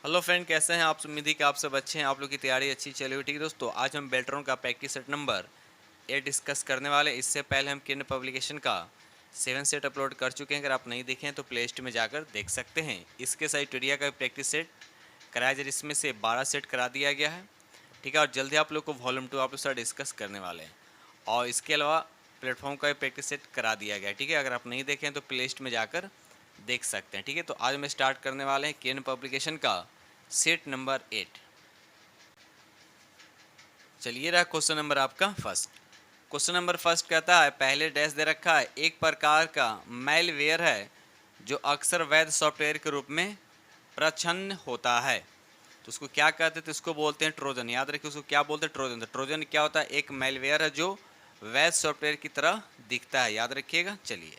Hello friend, कैसे हैं आप। उम्मीद है कि आप सब अच्छे हैं, आप लोग की तैयारी अच्छी चली हुई। ठीक है दोस्तों, आज हम बेल्ट्रॉन का प्रैक्टिस सेट नंबर 8 डिस्कस करने वाले। इससे पहले हम किन पब्लिकेशन का 7 सेट अपलोड कर चुके हैं। अगर आप नहीं देखें तो प्ले स्टोर में जाकर देख सकते हैं। इसके साथ ट्यूटोरियल का प्रैक्टिस सेट कराया जाए, जिसमें से 12 सेट करा दिया गया है। ठीक है, और जल्दी आप लोग को वॉल्यूम 2 आप लोग साथ डिस्कस करने वाले हैं। और इसके अलावा प्लेटफॉर्म का प्रैक्टिस सेट करा दिया गया है। ठीक है, अगर आप नहीं देखें तो प्ले स्टोर में जाकर देख सकते हैं। ठीक है, तो आज हम स्टार्ट करने वाले हैं केन पब्लिकेशन का सेट नंबर 8। चलिए रहा क्वेश्चन नंबर आपका फर्स्ट। क्वेश्चन नंबर फर्स्ट कहता है, पहले डैश दे रखा है, एक प्रकार का मैलवेयर है जो अक्सर वैध सॉफ्टवेयर के रूप में प्रच्छन्न होता है। तो उसको क्या कहते हैं? तो इसको बोलते हैं ट्रोजन। याद रखिए, उसको क्या बोलते हैं? ट्रोजन। तो ट्रोजन क्या होता है? एक मैलवेयर है जो वैध सॉफ्टवेयर की तरह दिखता है। याद रखिएगा। चलिए,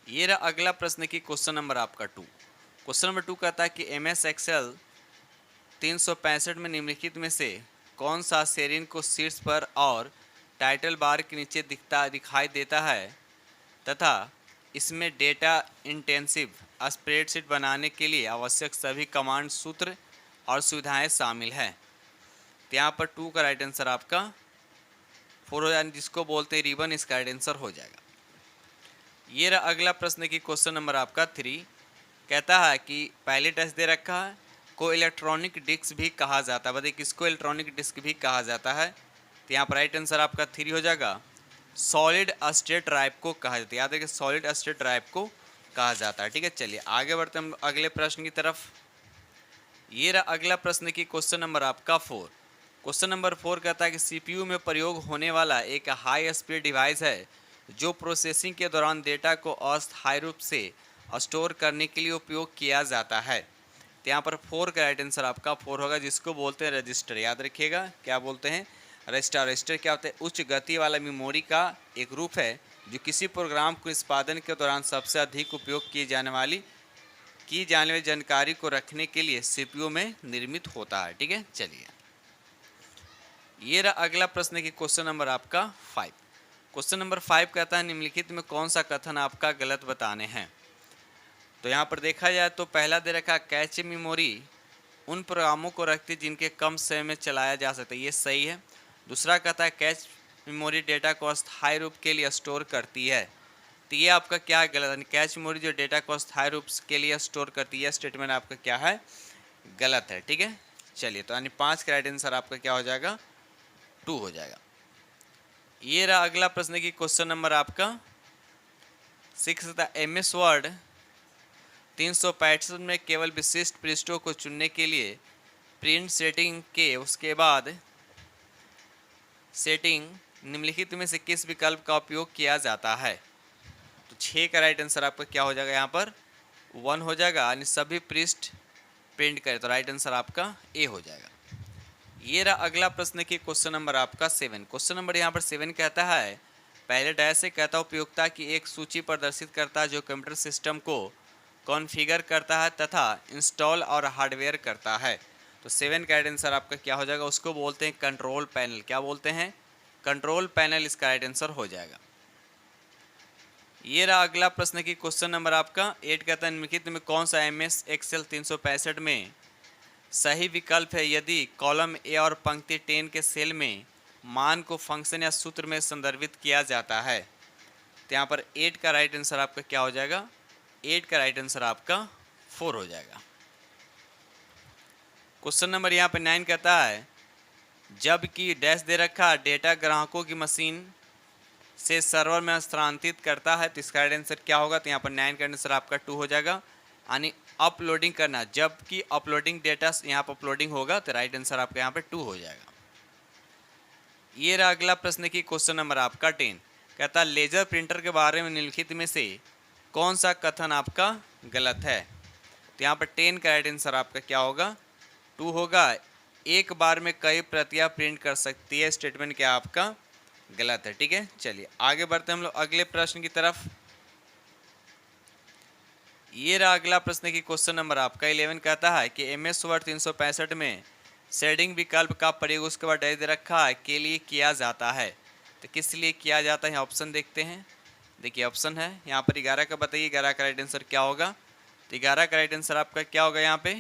ये रहा अगला प्रश्न की क्वेश्चन नंबर आपका 2। क्वेश्चन नंबर 2 कहता है कि एम एस एक्सेल 365 में निम्नलिखित में से कौन सा सेरिन को शीर्ष पर और टाइटल बार के नीचे दिखाई देता है तथा इसमें डेटा इंटेंसिव स्प्रेडशीट बनाने के लिए आवश्यक सभी कमांड सूत्र और सुविधाएं शामिल हैं। तो यहाँ पर 2 का राइट आंसर आपका 4 हो जाए, जिसको बोलते हैं रिबन। इसका राइट आंसर हो जाएगा। ये रहा अगला प्रश्न की क्वेश्चन नंबर आपका 3। कहता है कि पहले टेस्ट दे रखा है, को इलेक्ट्रॉनिक डिस्क भी कहा जाता है। बताइए किसको इलेक्ट्रॉनिक डिस्क भी कहा जाता है? तो यहाँ पर राइट आंसर आपका 3 हो जाएगा। सॉलिड स्टेट ड्राइव को कहा जाता है। याद रखिए, सॉलिड स्टेट ड्राइव को कहा जाता है। ठीक है, चलिए आगे बढ़ते हम अगले प्रश्न की तरफ। ये रहा अगला प्रश्न की क्वेश्चन नंबर आपका 4। क्वेश्चन नंबर 4 कहता है कि सीपीयू में प्रयोग होने वाला एक हाई स्पीड डिवाइस है जो प्रोसेसिंग के दौरान डेटा को अस्थायी रूप से स्टोर करने के लिए उपयोग किया जाता है। तो यहाँ पर 4 का राइट आंसर आपका 4 होगा, जिसको बोलते हैं रजिस्टर। याद रखिएगा, क्या बोलते हैं? रजिस्टर। रजिस्टर क्या होता है? उच्च गति वाला मेमोरी का एक रूप है जो किसी प्रोग्राम को निष्पादन के दौरान सबसे अधिक उपयोग की जाने वाली जानकारी को रखने के लिए सीपीयू में निर्मित होता है। ठीक है, चलिए ये रहा अगला प्रश्न की क्वेश्चन नंबर आपका 5। क्वेश्चन नंबर 5 कहता है, निम्नलिखित में कौन सा कथन आपका गलत बताने हैं? तो यहाँ पर देखा जाए तो पहला दे रखा, कैच मेमोरी उन प्रोग्रामों को रखती है जिनके कम समय में चलाया जा सकता है। ये सही है। दूसरा कहता है, कैच मेमोरी डेटा को अस्थायी रूप के लिए स्टोर करती है। तो ये आपका क्या है? गलत है। कैच मेमोरी जो डेटा को अस्थायी रूप के लिए स्टोर करती है, स्टेटमेंट आपका क्या है? गलत है। ठीक है, चलिए तो यानी 5 का राइट आंसर आपका क्या हो जाएगा? 2 हो जाएगा। ये रहा अगला प्रश्न की क्वेश्चन नंबर आपका 6 था, एम एस वर्ड 365 में केवल विशिष्ट पृष्ठों को चुनने के लिए प्रिंट सेटिंग के उसके बाद सेटिंग निम्नलिखित में से किस विकल्प का उपयोग किया जाता है? तो 6 का राइट आंसर आपका क्या हो जाएगा? यहाँ पर 1 हो जाएगा, यानी सभी पृष्ठ प्रिंट करें। तो राइट आंसर आपका ए हो जाएगा। ये रहा अगला प्रश्न की क्वेश्चन नंबर आपका 7। क्वेश्चन नंबर यहाँ पर 7 कहता है, पहले डैश से कहता है उपयोगिता की एक सूची प्रदर्शित करता है जो कंप्यूटर सिस्टम को कॉन्फ़िगर करता है तथा इंस्टॉल और हार्डवेयर करता है। तो 7 का राइट आंसर आपका क्या हो जाएगा? उसको बोलते हैं कंट्रोल पैनल। क्या बोलते हैं? कंट्रोल पैनल इसका राइट आंसर हो जाएगा। ये रहा अगला प्रश्न की क्वेश्चन नंबर आपका 8 कहता है, निम्नलिखित में कौन सा एम एस एक्सेल 365 में सही विकल्प है यदि कॉलम ए और पंक्ति 10 के सेल में मान को फंक्शन या सूत्र में संदर्भित किया जाता है? तो यहाँ पर 8 का राइट आंसर आपका क्या हो जाएगा? 8 का राइट आंसर आपका 4 हो जाएगा। क्वेश्चन नंबर यहाँ पर 9 कहता है, जबकि डैश दे रखा डेटा ग्राहकों की मशीन से सर्वर में स्थानांतरित करता है, तो इसका राइट आंसर क्या होगा? तो यहाँ पर 9 का आंसर आपका 2 हो जाएगा, यानी अपलोडिंग करना। जबकि अपलोडिंग डेटा यहाँ पर अपलोडिंग होगा, तो राइट आंसर आपका यहाँ पर 2 हो जाएगा। ये रहा अगला प्रश्न की क्वेश्चन नंबर आपका 10। कहता है, लेजर प्रिंटर के बारे में निम्नलिखित में से कौन सा कथन आपका गलत है? तो यहाँ पर 10 का राइट आंसर आपका क्या होगा? 2 होगा। एक बार में कई प्रतियां प्रिंट कर सकती है, स्टेटमेंट क्या आपका गलत है। ठीक है, चलिए आगे बढ़ते हम लोग अगले प्रश्न की तरफ। ये रहा अगला प्रश्न की क्वेश्चन नंबर आपका 11 कहता है कि एम एस वर्ड 365 में शेडिंग विकल्प का प्रयोग उसके बाद दे रखा है के लिए किया जाता है। तो किस लिए किया जाता है? ऑप्शन देखते हैं। देखिए ऑप्शन है यहाँ पर 11 का, बताइए 11 का राइट आंसर क्या होगा? तो 11 का राइट आंसर आपका क्या होगा यहाँ पे?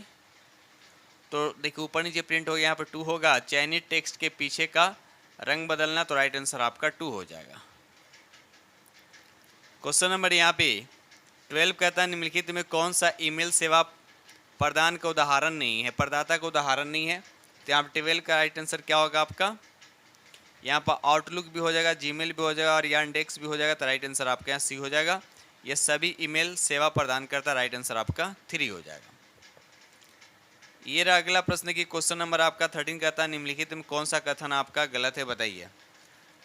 तो देखिए ऊपर नीचे प्रिंट हो गया, यहाँ पे 2 होगा। चयनित टेक्स्ट के पीछे का रंग बदलना, तो राइट आंसर आपका 2 हो जाएगा। क्वेश्चन नंबर यहाँ पे 12 कहता है निम्नलिखित में कौन सा ईमेल सेवा प्रदान का उदाहरण नहीं है, प्रदाता का उदाहरण नहीं है। तो यहाँ पे 12 का राइट आंसर क्या होगा आपका? यहाँ पर आउटलुक भी हो जाएगा, जीमेल भी हो जाएगा और यांडेक्स भी हो जाएगा। तो राइट आंसर आपका यहाँ सी हो जाएगा। ये सभी ईमेल सेवा प्रदान करता, राइट आंसर आपका 3 हो जाएगा। ये रहा अगला प्रश्न की क्वेश्चन नंबर आपका 13 कहता है निम्नलिखित में कौन सा कथन आपका गलत है, बताइए।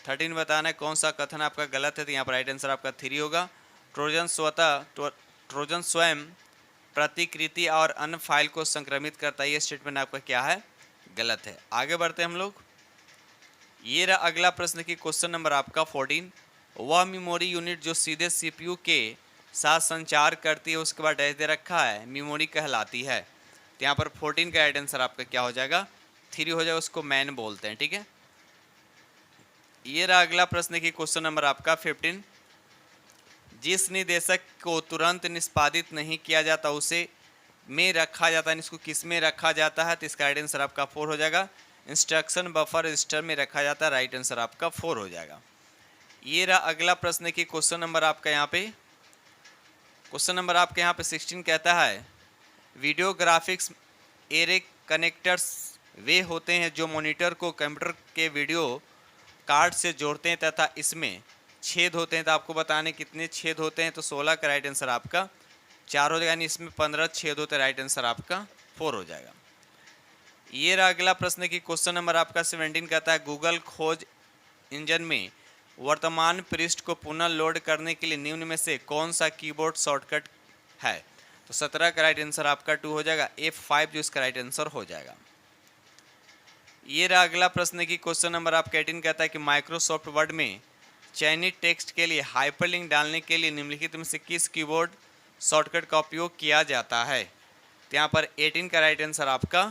13 बताना है कौन सा कथन आपका गलत है। तो यहाँ पर राइट आंसर आपका 3 होगा। ट्रोजन स्वयं प्रतिकृति और अन्य फाइल को संक्रमित करता है, ये स्टेटमेंट आपका क्या है? गलत है। आगे बढ़ते हैं हम लोग। ये रहा अगला प्रश्न की क्वेश्चन नंबर आपका 14। वह मेमोरी यूनिट जो सीधे सीपीयू के साथ संचार करती है, उसके बाद डैश दे रखा है, मेमोरी कहलाती है। तो यहाँ पर 14 का राइट आंसर आपका क्या हो जाएगा? 3 हो जाएगा। उसको मैन बोलते हैं, ठीक है। ये रहा अगला प्रश्न की क्वेश्चन नंबर आपका 15। जिस निर्देशक को तुरंत निष्पादित नहीं किया जाता उसे में रखा जाता है, इसको किस में रखा जाता है? तो इसका राइट आंसर आपका 4 हो जाएगा। इंस्ट्रक्शन बफर रजिस्टर में रखा जाता है, राइट आंसर आपका 4 हो जाएगा। ये रहा अगला प्रश्न की क्वेश्चन नंबर आपका यहाँ पे क्वेश्चन नंबर आपके यहाँ पे 16 कहता है वीडियो ग्राफिक्स एरे कनेक्टर्स वे होते हैं जो मॉनिटर को कंप्यूटर के वीडियो कार्ड से जोड़ते हैं तथा इसमें छेद होते हैं। तो आपको बताने कितने छेद होते हैं। तो 16 का राइट आंसर आपका 4 हो जाएगा, यानी इसमें 15 छेद होते हैं, राइट आंसर आपका 4 हो जाएगा। ये रहा अगला प्रश्न की क्वेश्चन नंबर आपका 17 कहता है गूगल खोज इंजन में वर्तमान पृष्ठ को पुनः लोड करने के लिए निम्न में से कौन सा कीबोर्ड शॉर्टकट है? तो 17 का राइट आंसर आपका 2 हो जाएगा। F5 जो इसका राइट आंसर हो जाएगा। ये रहा अगला प्रश्न की क्वेश्चन नंबर आपका 18 कहता है कि माइक्रोसॉफ्ट वर्ड में चयनित टेक्स्ट के लिए हाइपरलिंक डालने के लिए निम्नलिखित में से किस कीबोर्ड शॉर्टकट का उपयोग किया जाता है? तो यहाँ पर 18 का राइट आंसर आपका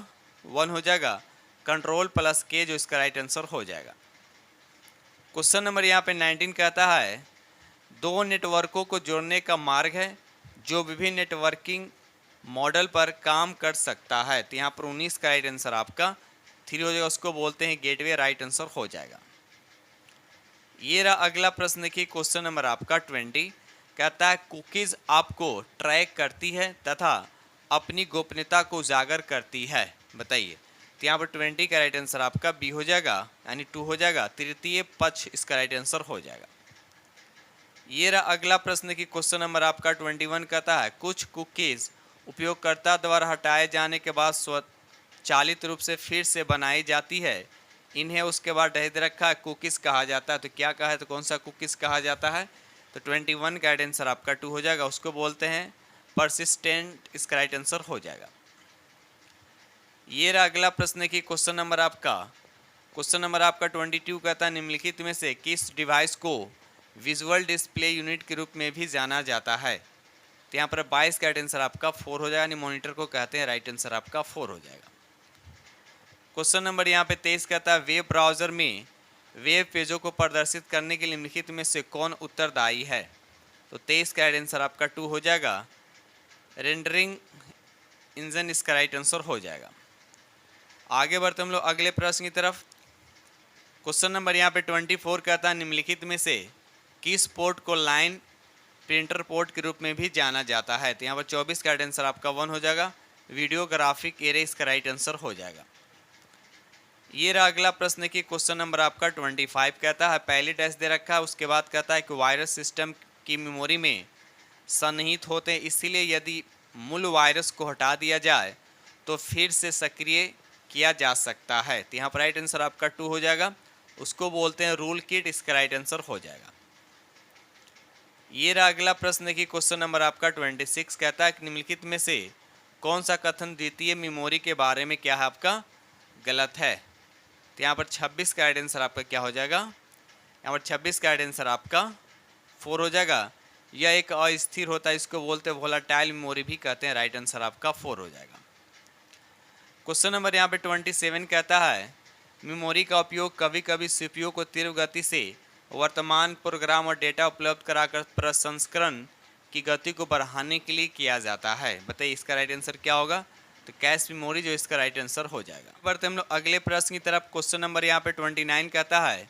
1 हो जाएगा। Ctrl+K जो इसका राइट आंसर हो जाएगा। क्वेश्चन नंबर यहाँ पे 19 कहता है दो नेटवर्कों को जोड़ने का मार्ग है जो विभिन्न नेटवर्किंग मॉडल पर काम कर सकता है। तो यहाँ पर 19 का राइट आंसर आपका 3 हो जाएगा। उसको बोलते हैं गेटवे, राइट आंसर हो जाएगा। ये रहा अगला प्रश्न की क्वेश्चन नंबर आपका 20 कहता है कुकीज़ आपको ट्रैक करती है तथा अपनी गोपनीयता को उजागर करती है, बताइए। तो यहाँ पर 20 का राइट आंसर आपका बी हो जाएगा, यानी 2 हो जाएगा। तृतीय पक्ष इसका राइट आंसर हो जाएगा। ये रहा अगला प्रश्न की क्वेश्चन नंबर आपका 21 कहता है कुछ कुकीज़ उपयोगकर्ता द्वारा हटाए जाने के बाद स्वचालित रूप से फिर से बनाई जाती है, इन्हें उसके बाद डैश दे रखा है कुकीज़ कहा जाता है। तो क्या कहा है? तो कौन सा कुकीज़ कहा जाता है? तो 21 का राइट आंसर आपका 2 हो जाएगा। उसको बोलते हैं परसिस्टेंट, इसका राइट आंसर हो जाएगा। ये रहा अगला प्रश्न की क्वेश्चन नंबर आपका 22 कहता है निम्नलिखित में से किस डिवाइस को विजुअल डिस्प्ले यूनिट के रूप में भी जाना जाता है? तो यहाँ पर 22 का राइट आंसर आपका 4 हो जाएगा, यानी मॉनिटर को कहते हैं, राइट आंसर आपका 4 हो जाएगा। क्वेश्चन नंबर यहाँ पे 23 कहता है वेब ब्राउज़र में वेब पेजों को प्रदर्शित करने के लिए निम्नलिखित में से कौन उत्तरदायी है? तो 23 का राइट आंसर आपका 2 हो जाएगा। रेंडरिंग इंजन इसका राइट आंसर हो जाएगा। आगे बढ़ते हम लोग अगले प्रश्न की तरफ। क्वेश्चन नंबर यहाँ पे 24 कहता है निम्नलिखित में से किस पोर्ट को लाइन प्रिंटर पोर्ट के रूप में भी जाना जाता है? तो यहाँ पर 24 का राइट आंसर आपका 1 हो जाएगा। वीडियो ग्राफिक एरे इसका राइट आंसर हो जाएगा। ये रहा अगला प्रश्न की क्वेश्चन नंबर आपका 25 कहता है पहले डैश दे रखा है, उसके बाद कहता है कि वायरस सिस्टम की मेमोरी में सन्निहित होते हैं, इसीलिए यदि मूल वायरस को हटा दिया जाए तो फिर से सक्रिय किया जा सकता है। तो यहाँ पर राइट आंसर आपका 2 हो जाएगा। उसको बोलते हैं रूल किट, इसका राइट आंसर हो जाएगा। ये रहा अगला प्रश्न की क्वेश्चन नंबर आपका 26 कहता है कि निम्नलिखित में से कौन सा कथन द्वितीय मेमोरी के बारे में क्या है आपका गलत है? तो यहाँ पर 26 का राइट आंसर आपका क्या हो जाएगा? यहाँ पर 26 का राइट आंसर आपका 4 हो जाएगा। यह एक अस्थिर होता है, इसको बोलते हैं वोलाटाइल मेमोरी भी कहते हैं, राइट आंसर आपका 4 हो जाएगा। क्वेश्चन नंबर यहाँ पे 27 कहता है मेमोरी का उपयोग कभी कभी सीपीयू को तीव्र गति से वर्तमान प्रोग्राम और डेटा उपलब्ध कराकर प्रसंस्करण की गति को बढ़ाने के लिए किया जाता है। बताइए इसका राइट आंसर क्या होगा? तो कैश मेमोरी जो इसका राइट आंसर हो जाएगा। बढ़ते हम लोग अगले प्रश्न की तरफ। क्वेश्चन नंबर यहाँ पे 29 कहता है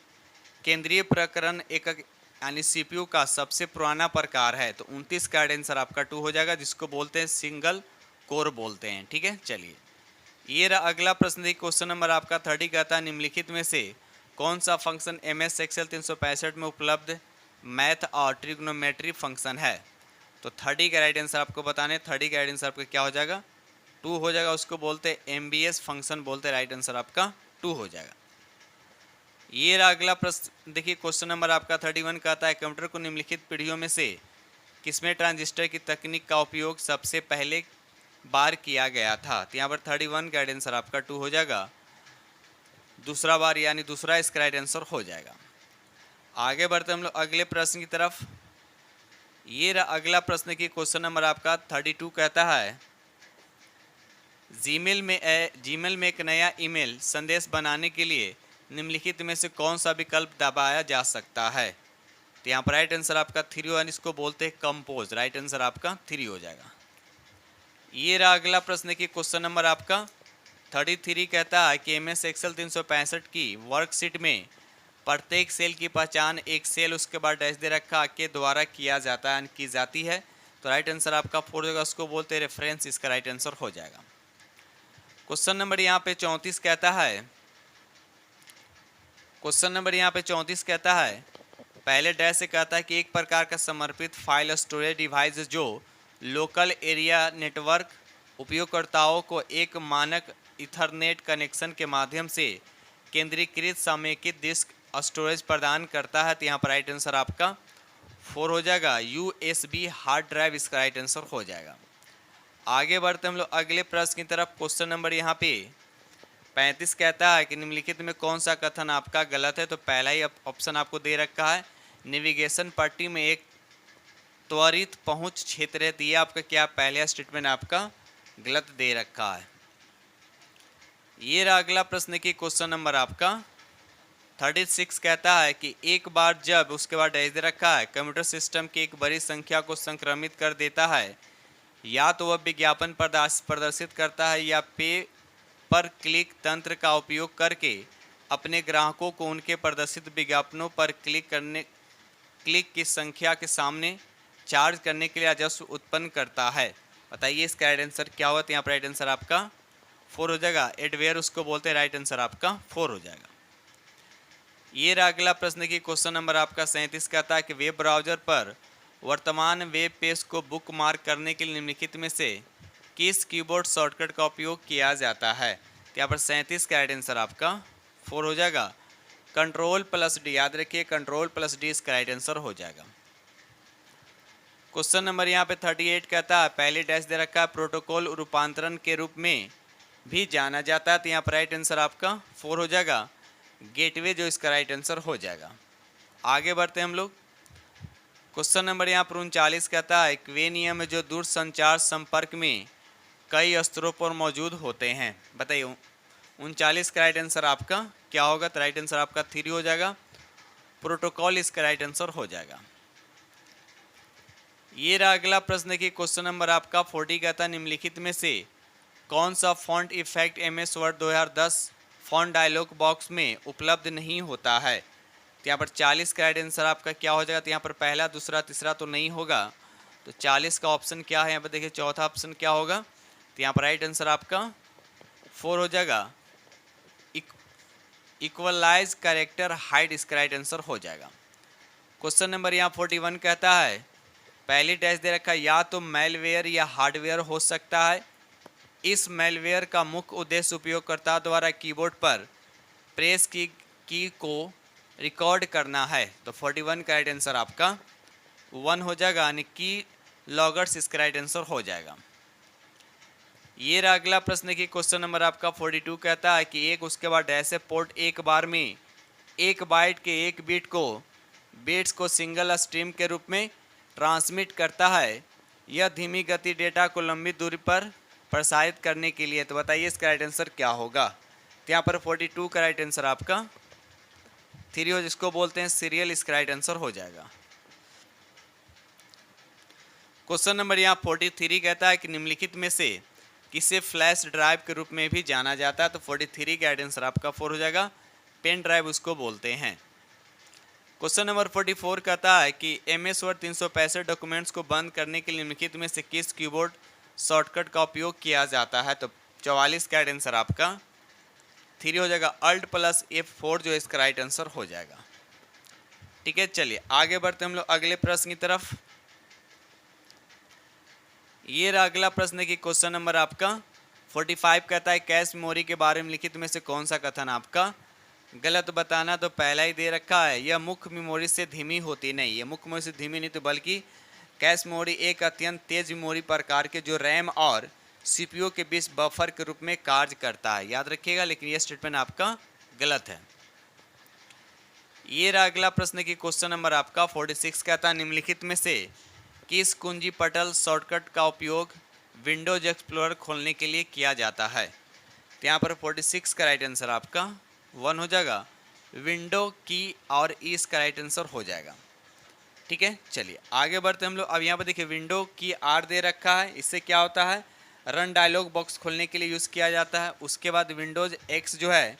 केंद्रीय प्रकरण एकक यानी सीपीयू का सबसे पुराना प्रकार है। तो 29 का राइट आंसर आपका 2 हो जाएगा, जिसको बोलते हैं सिंगल कोर बोलते हैं। ठीक है, चलिए ये रहा अगला प्रश्न। देखिए क्वेश्चन नंबर आपका 30 कहता है निम्नलिखित में से कौन सा फंक्शन MS एक्सेल 365 में उपलब्ध मैथ और ट्रिग्नोमेट्री फंक्शन है। तो 30 का राइट आंसर आपको बताने। 30 का राइट आंसर आपका क्या हो जाएगा? 2 हो जाएगा, उसको बोलते हैं MBS फंक्शन बोलते हैं। राइट आंसर आपका 2 हो जाएगा। ये रहा अगला प्रश्न। देखिए क्वेश्चन नंबर आपका 31 कहता है कंप्यूटर को निम्नलिखित पीढ़ियों में से किसमें ट्रांजिस्टर की तकनीक का उपयोग सबसे पहले बार किया गया था। तो यहाँ पर 31 का राइट आंसर आपका 2 हो जाएगा, दूसरा बार यानी दूसरा इसका राइट आंसर हो जाएगा। आगे बढ़ते हम लोग अगले प्रश्न की तरफ। ये रहा अगला प्रश्न की क्वेश्चन नंबर आपका 32 कहता है जीमेल में एक नया ईमेल संदेश बनाने के लिए निम्नलिखित में से कौन सा विकल्प दबाया जा सकता है। तो यहाँ पर राइट आंसर आपका 3 हो, इसको बोलते हैं कंपोज। राइट आंसर आपका 3 हो जाएगा। ये रहा अगला प्रश्न की क्वेश्चन नंबर आपका 33 कहता है कि MS एक्सेल 365 की वर्कशीट में प्रत्येक सेल की पहचान एक सेल उसके बाद डैश दे रखा के द्वारा किया जाता है की जाती है। तो राइट आंसर आपका 4 होगा, उसको बोलते हैं रेफरेंस। इसका राइट आंसर हो जाएगा। क्वेश्चन नंबर यहाँ पे 34 कहता है पहले डैश से कहता है कि एक प्रकार का समर्पित फाइल स्टोरेज डिवाइस जो लोकल एरिया नेटवर्क उपयोगकर्ताओं को एक मानक ईथरनेट कनेक्शन के माध्यम से केंद्रीकृत समेकित डिस्क स्टोरेज प्रदान करता है। तो यहाँ पर राइट आंसर आपका 4 हो जाएगा, USB हार्ड ड्राइव इसका राइट आंसर हो जाएगा। आगे बढ़ते हम लोग अगले प्रश्न की तरफ। क्वेश्चन नंबर यहाँ पे 35 कहता है कि निम्नलिखित में कौन सा कथन आपका गलत है। तो पहला ही ऑप्शन आपको दे रखा है नेविगेशन पट्टी में एक त्वरित पहुंच क्षेत्र है। तो ये आपका क्या पहला स्टेटमेंट आपका गलत दे रखा है। ये रहा अगला प्रश्न की क्वेश्चन नंबर आपका 36 कहता है कि एक बार जब उसके बाद डैश दे रखा है कंप्यूटर सिस्टम की एक बड़ी संख्या को संक्रमित कर देता है, या तो वह विज्ञापन प्रदर्शित करता है या पे पर क्लिक तंत्र का उपयोग करके अपने ग्राहकों को उनके प्रदर्शित विज्ञापनों पर क्लिक की संख्या के सामने चार्ज करने के लिए राजस्व उत्पन्न करता है। बताइए इसका राइट आंसर क्या हुआ। तो यहाँ पर राइट आंसर आपका 4 हो जाएगा, एडवेयर उसको बोलते हैं। राइट आंसर आपका 4 हो जाएगा। ये रहा अगला प्रश्न की क्वेश्चन नंबर आपका 37 कहता है कि वेब ब्राउजर पर वर्तमान वेब पेज को बुकमार्क करने के लिए निम्नलिखित में से किस कीबोर्ड शॉर्टकट का उपयोग किया जाता है। तो यहाँ पर 37 का राइट आंसर आपका 4 हो जाएगा, Ctrl+D। याद रखिए Ctrl+D इसका राइट आंसर हो जाएगा। क्वेश्चन नंबर यहाँ पे 38 कहता है पहले डैश दे रखा है प्रोटोकॉल रूपांतरण के रूप में भी जाना जाता है। तो यहाँ पर राइट आंसर आपका 4 हो जाएगा, गेटवे जो इसका राइट आंसर हो जाएगा। आगे बढ़ते हैं हम लोग। क्वेश्चन नंबर यहाँ पर 39 कहता है वे नियम जो दूर संचार संपर्क में कई स्तरों पर मौजूद होते हैं। बताइए 39 का राइट आंसर आपका क्या होगा। तो राइट आंसर आपका 3 हो जाएगा, प्रोटोकॉल इसका राइट आंसर हो जाएगा। ये रहा अगला प्रश्न की क्वेश्चन नंबर आपका 40 कहता है निम्नलिखित में से कौन सा font effect MS word 2010 font dialog box में उपलब्ध नहीं होता है। तो यहाँ पर 40 का राइट आंसर आपका क्या हो जाएगा। तो यहाँ पर पहला दूसरा तीसरा तो नहीं होगा, तो 40 का ऑप्शन क्या है यहाँ पर देखिए, चौथा ऑप्शन क्या होगा। तो यहाँ पर राइट आंसर आपका 4 हो जाएगा, इक्वलाइज कैरेक्टर हाइड इसका राइट आंसर हो जाएगा। क्वेश्चन नंबर यहाँ 41 कहता है पहली डैश दे रखा है या तो मेलवेयर या हार्डवेयर हो सकता है। इस मेलवेयर का मुख्य उद्देश्य उपयोगकर्ता द्वारा कीबोर्ड पर प्रेस की को रिकॉर्ड करना है। तो 41 का राइट आंसर आपका 1 हो जाएगा, यानी की लॉगर्स इसका राइट आंसर हो जाएगा। ये रहा अगला प्रश्न की क्वेश्चन नंबर आपका 42 कहता है कि एक उसके बाद डैश पोर्ट एक बार में 1 बाइट के 1 बिट्स को सिंगल स्ट्रीम के रूप में ट्रांसमिट करता है। यह धीमी गति डेटा को लंबी दूरी पर प्रसारित करने के लिए। तो बताइए इसका राइट आंसर क्या होगा। तो यहाँ पर 42 का राइट आंसर आपका 3 हो, जिसको बोलते हैं सीरियल, इसका राइट आंसर हो जाएगा। क्वेश्चन नंबर यहाँ 43 कहता है कि निम्नलिखित में से किसे फ्लैश ड्राइव के रूप में भी जाना जाता है। तो 43 का राइट आंसर आपका 4 हो जाएगा। पेन ड्राइव उसको बोलते हैं। क्वेश्चन नंबर 44 कहता है कि MS वर्ड 365 डॉक्यूमेंट्स को बंद करने के लिए निम्नलिखित में से किस कीबोर्ड शॉर्टकट का उपयोग किया जाता है। तो 44 का राइट आंसर आपका 3 हो जाएगा। Alt+F4 जो इसका राइट आंसर हो जाएगा। ठीक है, चलिए आगे बढ़ते हम लोग अगले प्रश्न की तरफ। ये रहा अगला प्रश्न की क्वेश्चन नंबर आपका 45 कहता है कैश मेमोरी के बारे में लिखित में से कौन सा कथन आपका गलत बताना। तो पहला ही दे रखा है, यह मुख्य मेमोरी से धीमी होती नहीं। ये मुख्य मेमोरी से धीमी नहीं तो बल्कि कैश मेमोरी एक अत्यंत तेज मेमोरी प्रकार के जो रैम और सीपीयू के बीच बफर के रूप में कार्य करता है, याद रखिएगा। लेकिन यह स्टेटमेंट आपका गलत है। ये रहा अगला प्रश्न की क्वेश्चन नंबर आपका 46 कहता है निम्नलिखित में से किस कुंजी पटल शॉर्टकट का उपयोग विंडोज एक्सप्लोरर खोलने के लिए किया जाता है। तो यहाँ पर 46 का राइट आंसर आपका 1 हो जाएगा। विंडो की और ई इसका राइट आंसर हो जाएगा। ठीक है, चलिए आगे बढ़ते हम लोग। अब यहाँ पर देखिए विंडो की आर दे रखा है, इससे क्या होता है रन डायलॉग बॉक्स खोलने के लिए यूज़ किया जाता है। उसके बाद विंडोज एक्स जो है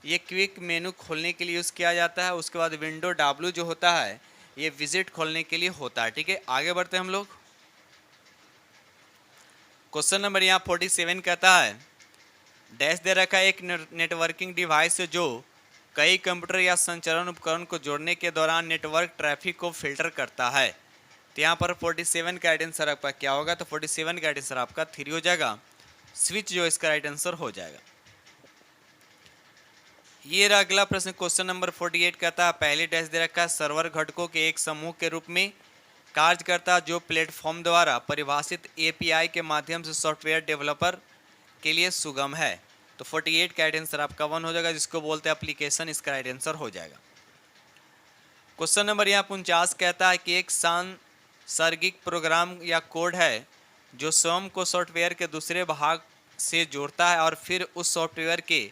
ये क्विक मेनू खोलने के लिए यूज़ किया जाता है। उसके बाद विंडो डब्ल्यू जो होता है ये विजिट खोलने के लिए होता है। ठीक है, आगे बढ़ते हैं हम लोग। क्वेश्चन नंबर यहाँ 47 कहता है डैश दे रखा है एक नेटवर्किंग डिवाइस जो कई कंप्यूटर या संचालन उपकरण को जोड़ने के दौरान नेटवर्क ट्रैफिक को फिल्टर करता है। तो यहाँ पर 47 का राइट आंसर आपका क्या होगा। तो 47 का राइट आंसर आपका 3 हो जाएगा। स्विच जो इसका राइट आंसर हो जाएगा। ये रहा अगला प्रश्न क्वेश्चन नंबर 48 कहता है पहले डैश दे रखा है सर्वर घटकों के एक समूह के रूप में कार्य करता है जो प्लेटफॉर्म द्वारा परिभाषित एपीआई के माध्यम से सॉफ्टवेयर डेवलपर के लिए सुगम है। तो 48 का राइट आंसर आपका 1 हो जाएगा, जिसको बोलते हैं एप्लीकेशन, इसका राइट आंसर हो जाएगा। क्वेश्चन नंबर यहाँ 49 कहता है कि एक सांसर्गिक प्रोग्राम या कोड है जो स्वयं को सॉफ्टवेयर के दूसरे भाग से जोड़ता है और फिर उस सॉफ्टवेयर के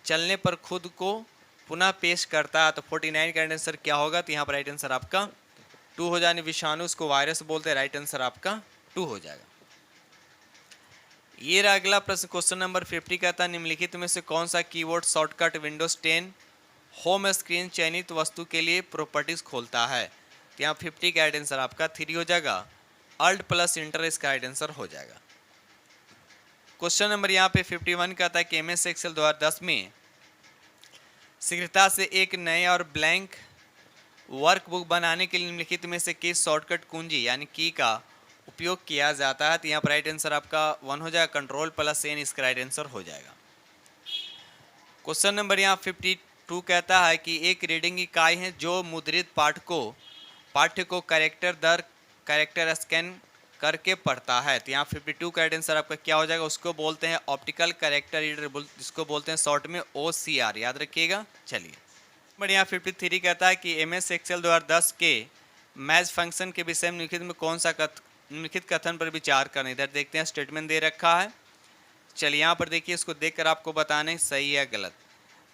चलने पर खुद को पुनः पेश करता है। तो 49 का आंसर क्या होगा। तो यहाँ पर राइट आंसर आपका 2 हो जाने विषाणु उसको वायरस बोलते हैं। राइट आंसर आपका 2 हो जाएगा। ये रहा अगला प्रश्न क्वेश्चन नंबर 50 कहता है निम्नलिखित में से कौन सा keyboard shortcut Windows 10 home screen चयनित वस्तु के लिए प्रॉपर्टीज खोलता है। तो यहाँ 50 का राइट आंसर आपका 3 हो जाएगा। Alt+Enter इसका राइट आंसर हो जाएगा। क्वेश्चन नंबर यहाँ पे 51 कहता है कि MS एक्सेल 2010 में शीघ्रता से एक नए और ब्लैंक वर्कबुक बनाने के लिए निम्नलिखित में से किस शॉर्टकट कुंजी यानी की का उपयोग किया जाता है। तो यहाँ पर राइट आंसर आपका 1 हो जाएगा। Ctrl+N इसका राइट आंसर हो जाएगा। क्वेश्चन नंबर यहाँ 52 कहता है कि एक रीडिंग इकाई है जो मुद्रित पाठ्य को कैरेक्टर दर कैरेक्टर स्कैन करके पढ़ता है। तो यहाँ 52 का राइट आंसर आपका क्या हो जाएगा। उसको बोलते हैं ऑप्टिकल कैरेक्टर रीडर, जिसको बोलते हैं शॉर्ट में OCR, याद रखिएगा। चलिए बट यहाँ 53 कहता है कि MS एक्सेल 2010 के मैच फंक्शन के विषय में निम्नलिखित में कौन सा निम्नलिखित कथन पर विचार करना। इधर देखते हैं स्टेटमेंट दे रखा है। चलिए यहाँ पर देखिए, इसको देखकर आपको बताने सही है गलत।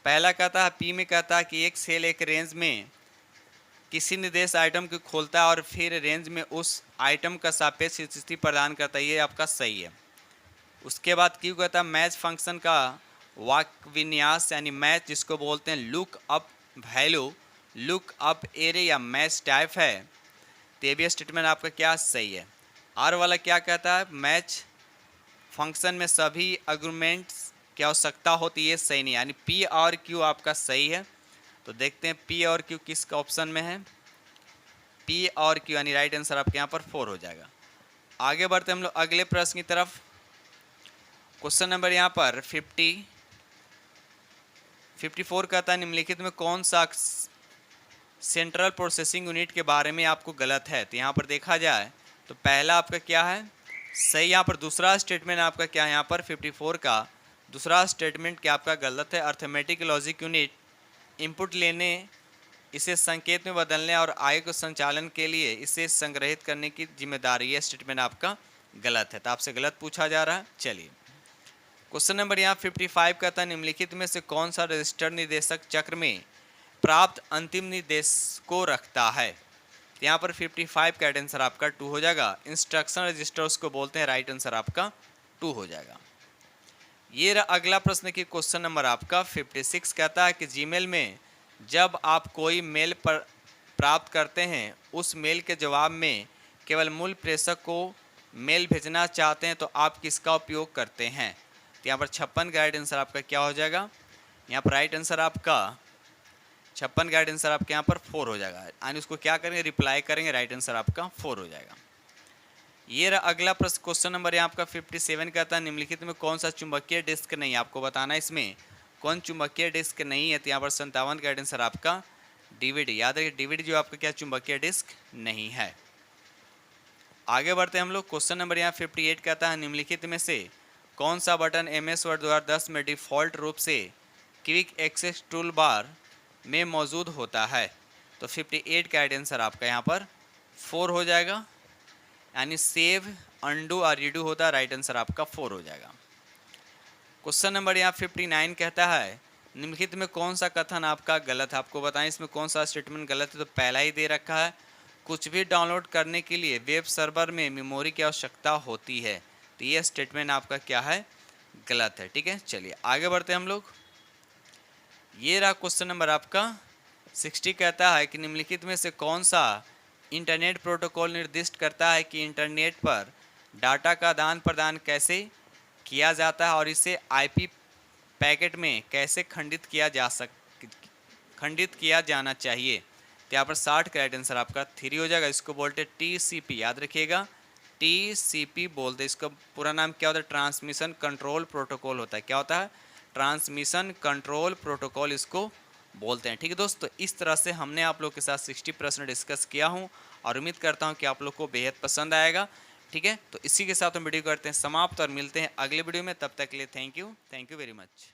पहला कहता है P में कहता है कि एक सेल एक रेंज में किसी निर्देश आइटम को खोलता है और फिर रेंज में उस आइटम का सापेक्ष स्थिति प्रदान करता है। ये आपका सही है। उसके बाद क्यों कहता है मैच फंक्शन का वाक्य विन्यास यानी मैच, जिसको बोलते हैं look up value, look up array या मैच टाइप है। तो ये भी स्टेटमेंट आपका क्या सही है। आर वाला क्या कहता है मैच फंक्शन में सभी आर्गुमेंट्स की आवश्यकता होती है, सही नहीं, यानी P और Q आपका सही है। तो देखते हैं P और Q किस ऑप्शन में है। P और Q यानी राइट आंसर आपके यहाँ पर 4 हो जाएगा। आगे बढ़ते हम लोग अगले प्रश्न की तरफ। क्वेश्चन नंबर यहाँ पर 54 कहता है निम्नलिखित में कौन सा सेंट्रल प्रोसेसिंग यूनिट के बारे में आपको गलत है। तो यहाँ पर देखा जाए तो पहला आपका क्या है सही। यहाँ पर दूसरा स्टेटमेंट आपका क्या है, यहाँ पर 54 का दूसरा स्टेटमेंट क्या आपका गलत है। अर्थमेटिक लॉजिक यूनिट इनपुट लेने, इसे संकेत में बदलने और आय को संचालन के लिए इसे संग्रहित करने की जिम्मेदारी है। स्टेटमेंट आपका गलत है, तो आपसे गलत पूछा जा रहा है। चलिए क्वेश्चन नंबर यहाँ 55 कहता है निम्नलिखित में से कौन सा रजिस्टर निर्देशक चक्र में प्राप्त अंतिम निर्देश को रखता है। तो यहाँ पर 55 का राइट आंसर आपका 2 हो जाएगा। इंस्ट्रक्शन रजिस्टर उसको बोलते हैं, राइट आंसर आपका 2 हो जाएगा। ये रहा अगला प्रश्न की क्वेश्चन नंबर आपका 56 कहता है कि जीमेल में जब आप कोई मेल पर प्राप्त करते हैं, उस मेल के जवाब में केवल मूल प्रेषक को मेल भेजना चाहते हैं तो आप किसका उपयोग करते हैं। तो यहाँ पर 56 का राइट आंसर आपका क्या हो जाएगा, यहाँ पर राइट आंसर आपका 56 का राइट आंसर आपके यहाँ पर 4 हो जाएगा। यानी उसको क्या करेंगे, रिप्लाई करेंगे, राइट आंसर आपका 4 हो जाएगा। ये रहा अगला प्रश्न क्वेश्चन नंबर यहाँ आपका 57 कहता है निम्नलिखित में कौन सा चुंबकीय डिस्क नहीं है। आपको बताना है इसमें कौन चुंबकीय डिस्क नहीं है। तो यहाँ पर 57 का आंसर आपका डीवीडी। याद रखिए डीवीडी जो आपका क्या चुंबकीय डिस्क नहीं है। आगे बढ़ते हैं हम लोग। क्वेश्चन नंबर यहाँ 58 कहता है निम्नलिखित में से कौन सा बटन MS वर्ड 2010 में डिफ़ॉल्ट रूप से क्विक एक्सेस टूल बार में मौजूद होता है। तो 58 का आंसर आपका यहाँ पर 4 हो जाएगा। यानी सेव, अंडू और रीडू होता है, राइट आंसर आपका 4 हो जाएगा। क्वेश्चन नंबर यहाँ 59 कहता है निम्नलिखित में कौन सा कथन आपका गलत है। आपको बताएं इसमें कौन सा स्टेटमेंट गलत है। तो पहला ही दे रखा है कुछ भी डाउनलोड करने के लिए वेब सर्वर में मेमोरी की आवश्यकता होती है। तो ये स्टेटमेंट आपका क्या है, गलत है। ठीक है, चलिए आगे बढ़ते हैं हम लोग। ये रहा क्वेश्चन नंबर आपका 60 कहता है कि निम्नलिखित में से कौन सा इंटरनेट प्रोटोकॉल निर्दिष्ट करता है कि इंटरनेट पर डाटा का आदान प्रदान कैसे किया जाता है और इसे आईपी पैकेट में कैसे खंडित किया जाना चाहिए। तो यहाँ पर 60 का राइट आंसर आपका 3 हो जाएगा। इसको बोलते हैं TCP, याद रखिएगा TCP बोलते हैं। इसका पूरा नाम क्या होता है, ट्रांसमिशन कंट्रोल प्रोटोकॉल होता है। क्या होता है, ट्रांसमिशन कंट्रोल प्रोटोकॉल इसको बोलते हैं। ठीक है दोस्तों, इस तरह से हमने आप लोग के साथ 60 प्रश्न डिस्कस किया हूं और उम्मीद करता हूं कि आप लोग को बेहद पसंद आएगा। ठीक है, तो इसी के साथ हम वीडियो करते हैं समाप्त और मिलते हैं अगले वीडियो में। तब तक के लिए थैंक यू वेरी मच।